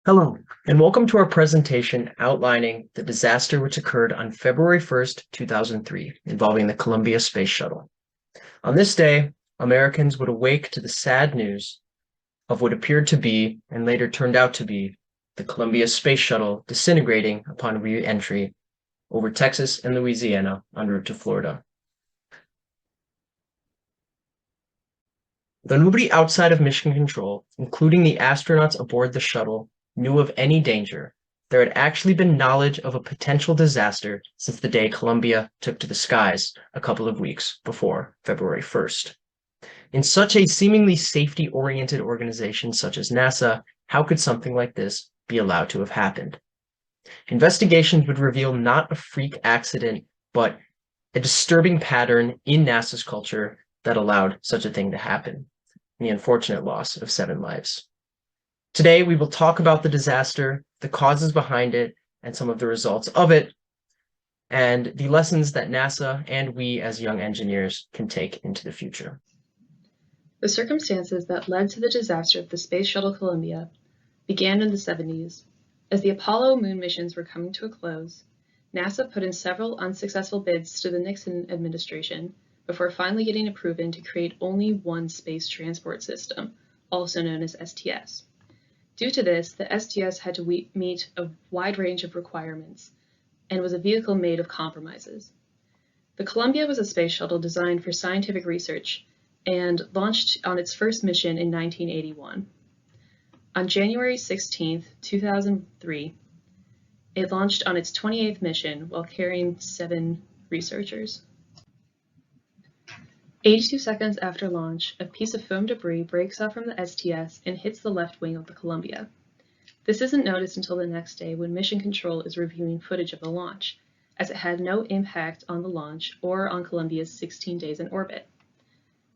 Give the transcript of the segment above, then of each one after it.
Hello, and welcome to our presentation outlining the disaster which occurred on February 1st, 2003, involving the Columbia Space Shuttle. On this day, Americans would awake to the sad news of what appeared to be, and later turned out to be, the Columbia Space Shuttle disintegrating upon re-entry over Texas and Louisiana en route to Florida. Though nobody outside of mission control, including the astronauts aboard the shuttle, knew of any danger, there had actually been knowledge of a potential disaster since the day Columbia took to the skies a couple of weeks before February 1st. In such a seemingly safety-oriented organization such as NASA, how could something like this be allowed to have happened? Investigations would reveal not a freak accident, but a disturbing pattern in NASA's culture that allowed such a thing to happen, and the unfortunate loss of 7 lives. Today, we will talk about the disaster, the causes behind it, and some of the results of it, and the lessons that NASA and we as young engineers can take into the future. The circumstances that led to the disaster of the Space Shuttle Columbia began in the 70s. As the Apollo moon missions were coming to a close, NASA put in several unsuccessful bids to the Nixon administration before finally getting approved to create only one space transport system, also known as STS. Due to this, the STS had to meet a wide range of requirements and was a vehicle made of compromises. The Columbia was a space shuttle designed for scientific research and launched on its first mission in 1981. On January 16, 2003, it launched on its 28th mission while carrying 7 researchers. 82 seconds after launch, a piece of foam debris breaks off from the STS and hits the left wing of the Columbia. This isn't noticed until the next day when Mission Control is reviewing footage of the launch, as it had no impact on the launch or on Columbia's 16 days in orbit.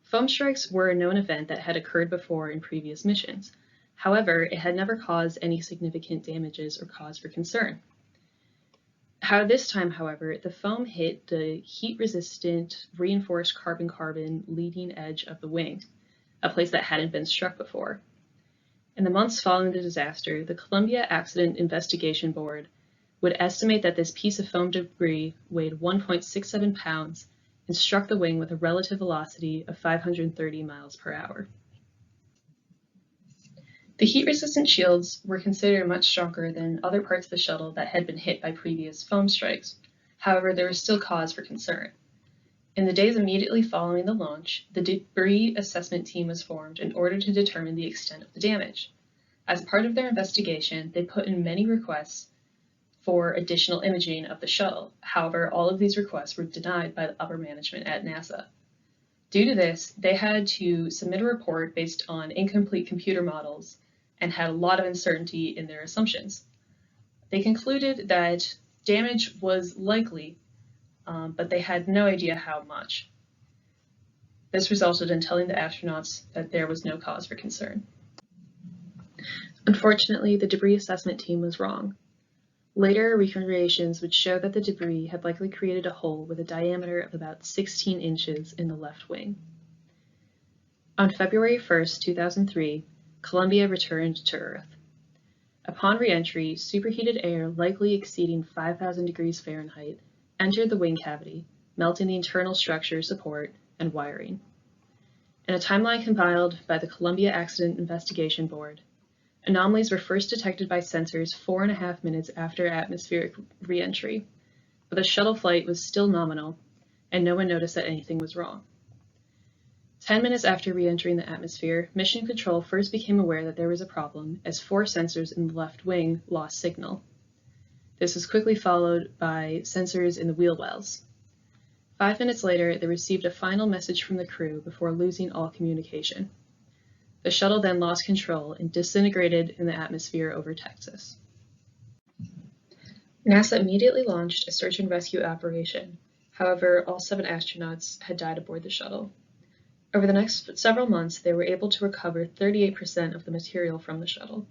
Foam strikes were a known event that had occurred before in previous missions. However, it had never caused any significant damages or cause for concern. This time, however, the foam hit the heat-resistant, reinforced carbon-carbon leading edge of the wing, a place that hadn't been struck before. In the months following the disaster, the Columbia Accident Investigation Board would estimate that this piece of foam debris weighed 1.67 pounds and struck the wing with a relative velocity of 530 miles per hour. The heat-resistant shields were considered much stronger than other parts of the shuttle that had been hit by previous foam strikes. However, there was still cause for concern. In the days immediately following the launch, the debris assessment team was formed in order to determine the extent of the damage. As part of their investigation, they put in many requests for additional imaging of the shuttle. However, all of these requests were denied by the upper management at NASA. Due to this, they had to submit a report based on incomplete computer models and had a lot of uncertainty in their assumptions. They concluded that damage was likely, but they had no idea how much. This resulted in telling the astronauts that there was no cause for concern. Unfortunately, the debris assessment team was wrong. Later recreations would show that the debris had likely created a hole with a diameter of about 16 inches in the left wing. On February 1, 2003, Columbia returned to Earth. Upon re-entry, superheated air likely exceeding 5,000 degrees Fahrenheit entered the wing cavity, melting the internal structure, support, and wiring. In a timeline compiled by the Columbia Accident Investigation Board, anomalies were first detected by sensors 4.5 minutes after atmospheric re-entry, but the shuttle flight was still nominal, and no one noticed that anything was wrong. 10 minutes after re-entering the atmosphere, Mission Control first became aware that there was a problem as 4 sensors in the left wing lost signal. This was quickly followed by sensors in the wheel wells. 5 minutes later, they received a final message from the crew before losing all communication. The shuttle then lost control and disintegrated in the atmosphere over Texas. NASA immediately launched a search and rescue operation. However, all 7 astronauts had died aboard the shuttle. Over the next several months, they were able to recover 38% of the material from the shuttle.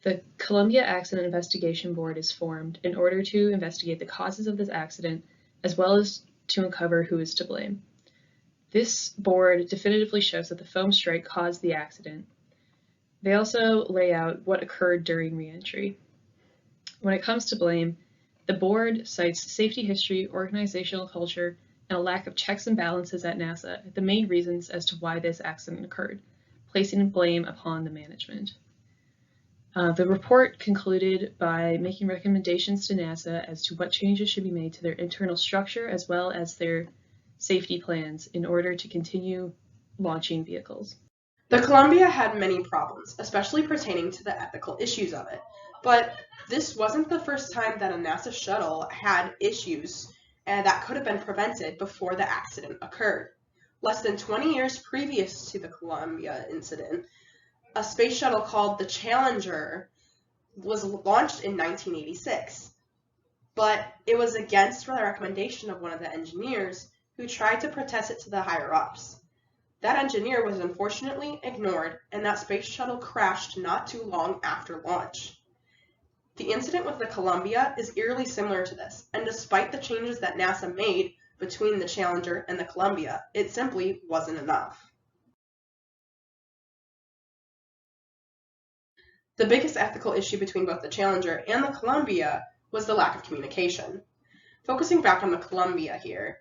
The Columbia Accident Investigation Board is formed in order to investigate the causes of this accident, as well as to uncover who is to blame. This board definitively shows that the foam strike caused the accident, They also lay out what occurred during reentry. When it comes to blame, the board cites safety history, organizational culture, and a lack of checks and balances at NASA as the main reasons as to why this accident occurred, placing blame upon the management. The report concluded by making recommendations to NASA as to what changes should be made to their internal structure as well as their safety plans in order to continue launching vehicles. The Columbia had many problems, especially pertaining to the ethical issues of it. But this wasn't the first time that a NASA shuttle had issues that could have been prevented before the accident occurred. Less than 20 years previous to the Columbia incident, a space shuttle called the Challenger was launched in 1986. But it was against the recommendation of one of the engineers who tried to protest it to the higher-ups. That engineer was unfortunately ignored, and that space shuttle crashed not too long after launch. The incident with the Columbia is eerily similar to this, and despite the changes that NASA made between the Challenger and the Columbia, it simply wasn't enough. The biggest ethical issue between both the Challenger and the Columbia was the lack of communication. Focusing back on the Columbia here,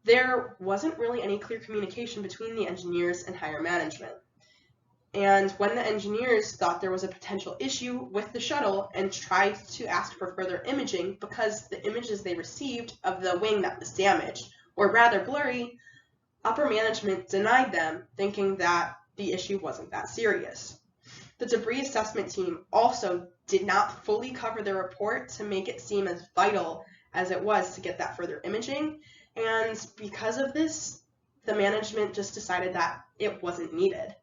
there wasn't really any clear communication between the engineers and higher management. And when the engineers thought there was a potential issue with the shuttle and tried to ask for further imaging because the images they received of the wing that was damaged were rather blurry, upper management denied them, thinking that the issue wasn't that serious. The debris assessment team also did not fully cover their report to make it seem as vital as it was to get that further imaging, and because of this, the management just decided that it wasn't needed.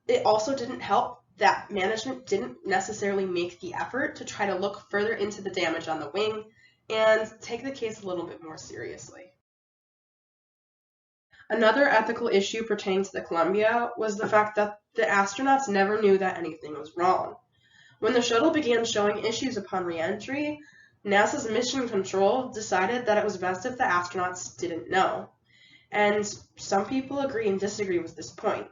It also didn't help that management didn't necessarily make the effort to try to look further into the damage on the wing and take the case a little bit more seriously. Another ethical issue pertaining to the Columbia was the fact that the astronauts never knew that anything was wrong. When the shuttle began showing issues upon re-entry, NASA's mission control decided that it was best if the astronauts didn't know. And some people agree and disagree with this point.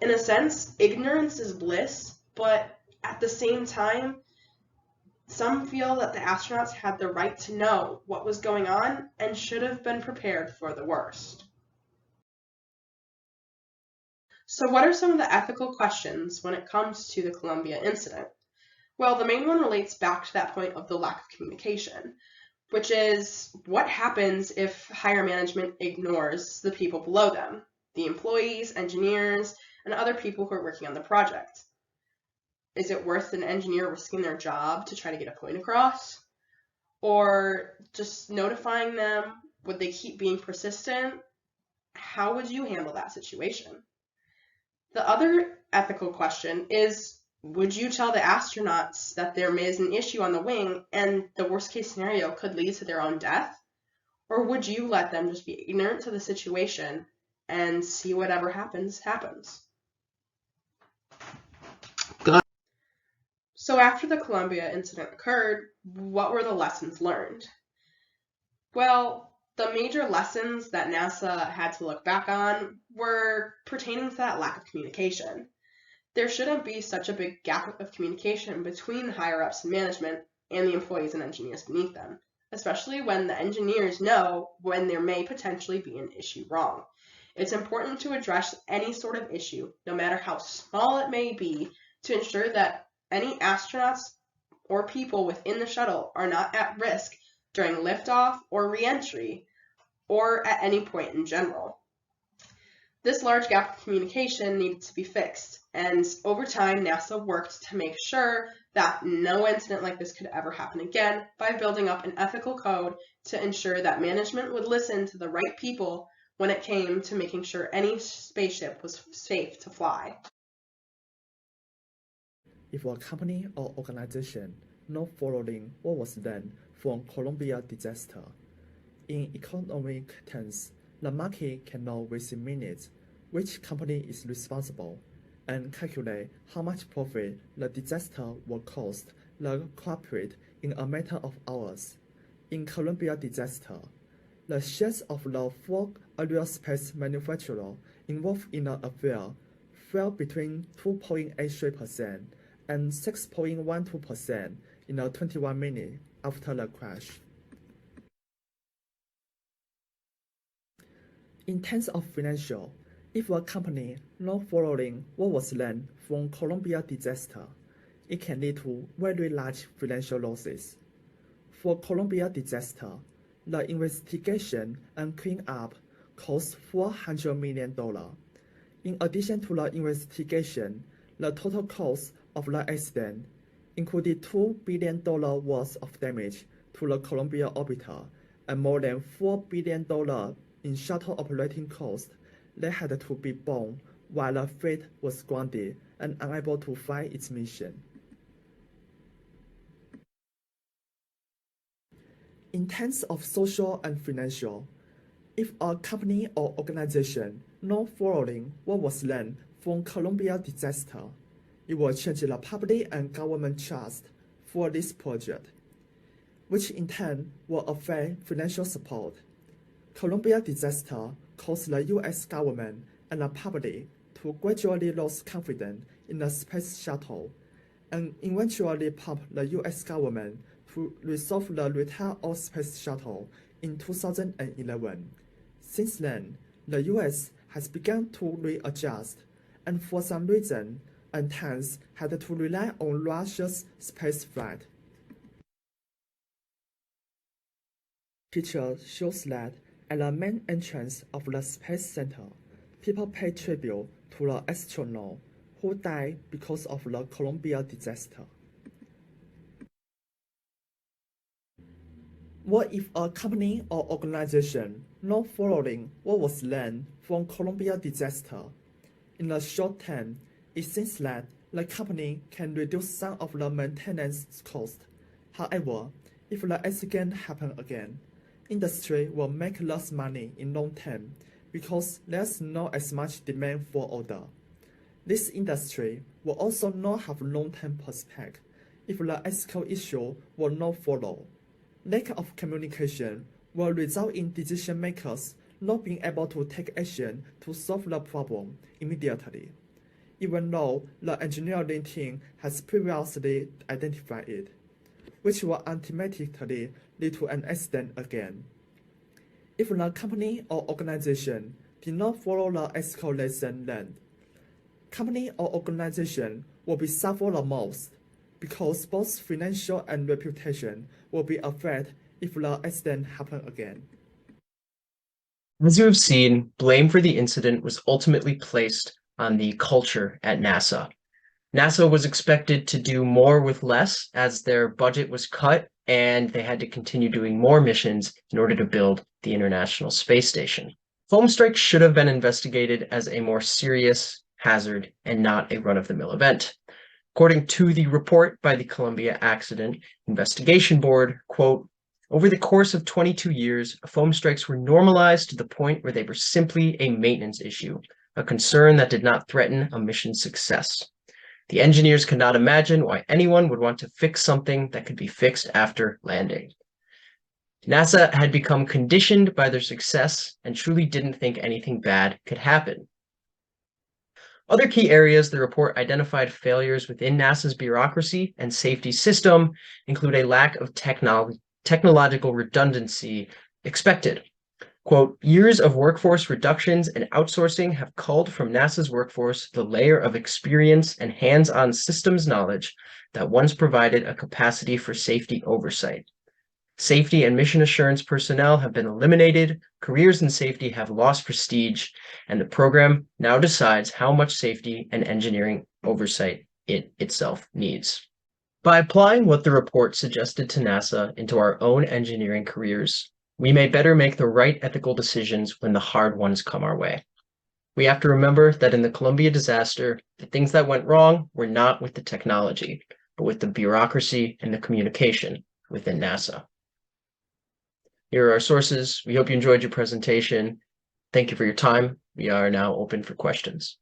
In a sense, ignorance is bliss, but at the same time, some feel that the astronauts had the right to know what was going on and should have been prepared for the worst. So what are some of the ethical questions when it comes to the Columbia incident? Well, the main one relates back to that point of the lack of communication, which is what happens if higher management ignores the people below them, the employees, engineers, and other people who are working on the project. Is it worth an engineer risking their job to try to get a point across? Or just notifying them? Would they keep being persistent? How would you handle that situation? The other ethical question is, would you tell the astronauts that there is an issue on the wing and the worst case scenario could lead to their own death? Or would you let them just be ignorant to the situation and see whatever happens, happens? So after the Columbia incident occurred, what were the lessons learned? Well, the major lessons that NASA had to look back on were pertaining to that lack of communication. There shouldn't be such a big gap of communication between the higher-ups in management and the employees and engineers beneath them, especially when the engineers know when there may potentially be an issue wrong. It's important to address any sort of issue, no matter how small it may be, to ensure that any astronauts or people within the shuttle are not at risk during liftoff or re-entry, or at any point in general. This large gap of communication needed to be fixed, and over time NASA worked to make sure that no incident like this could ever happen again by building up an ethical code to ensure that management would listen to the right people when it came to making sure any spaceship was safe to fly. If a company or organization not following what was done from Columbia disaster, in economic terms, the market can know within minutes which company is responsible and calculate how much profit the disaster will cost the culprit in a matter of hours. In Columbia disaster, the shares of the 4 aerospace manufacturers involved in the affair fell between 2.83% and 6.12% in the 21 minutes after the crash. In terms of financial, if a company not following what was learned from Columbia disaster, it can lead to very large financial losses. For Columbia disaster, the investigation and cleanup cost $400 million. In addition to the investigation, the total cost of the accident included $2 billion worth of damage to the Columbia orbiter and more than $4 billion in shuttle operating costs that had to be borne while the fleet was grounded and unable to fly its mission. In terms of social and financial, if a company or organization not following what was learned from Columbia disaster, it will change the public and government trust for this project, which in turn will affect financial support. Columbia disaster caused the U.S. government and the public to gradually lose confidence in the space shuttle, and eventually prompt the U.S. government to resolve the return of space shuttle in 2011. Since then, the U.S. has begun to readjust, and for some reason, and hence had to rely on Russia's space flight. Picture shows that at the main entrance of the Space Center, people pay tribute to the astronaut who died because of the Columbia disaster. What if a company or organization not following what was learned from Columbia disaster? In the short term, it seems that the company can reduce some of the maintenance costs. However, if the accident happens again, industry will make less money in long term because there's not as much demand for order. This industry will also not have long-term prospect if the ethical issue will not follow. Lack of communication will result in decision makers not being able to take action to solve the problem immediately, even though the engineering team has previously identified it, which will ultimately lead to an accident again. If the company or organization did not follow the ethical lesson learned, company or organization will be suffer the most because both financial and reputation will be affected if the accident happens again. As you have seen, blame for the incident was ultimately placed on the culture at NASA. NASA was expected to do more with less as their budget was cut and they had to continue doing more missions in order to build the International Space Station. Foam strikes should have been investigated as a more serious hazard and not a run-of-the-mill event. According to the report by the Columbia Accident Investigation Board, quote, over the course of 22 years, foam strikes were normalized to the point where they were simply a maintenance issue, a concern that did not threaten a mission's success. The engineers could not imagine why anyone would want to fix something that could be fixed after landing. NASA had become conditioned by their success and truly didn't think anything bad could happen. Other key areas the report identified failures within NASA's bureaucracy and safety system include a lack of technological redundancy expected. Quote, years of workforce reductions and outsourcing have culled from NASA's workforce the layer of experience and hands-on systems knowledge that once provided a capacity for safety oversight. Safety and mission assurance personnel have been eliminated, careers in safety have lost prestige, and the program now decides how much safety and engineering oversight it itself needs. By applying what the report suggested to NASA into our own engineering careers, we may better make the right ethical decisions when the hard ones come our way. We have to remember that in the Columbia disaster, the things that went wrong were not with the technology, but with the bureaucracy and the communication within NASA. Here are our sources. We hope you enjoyed your presentation. Thank you for your time. We are now open for questions.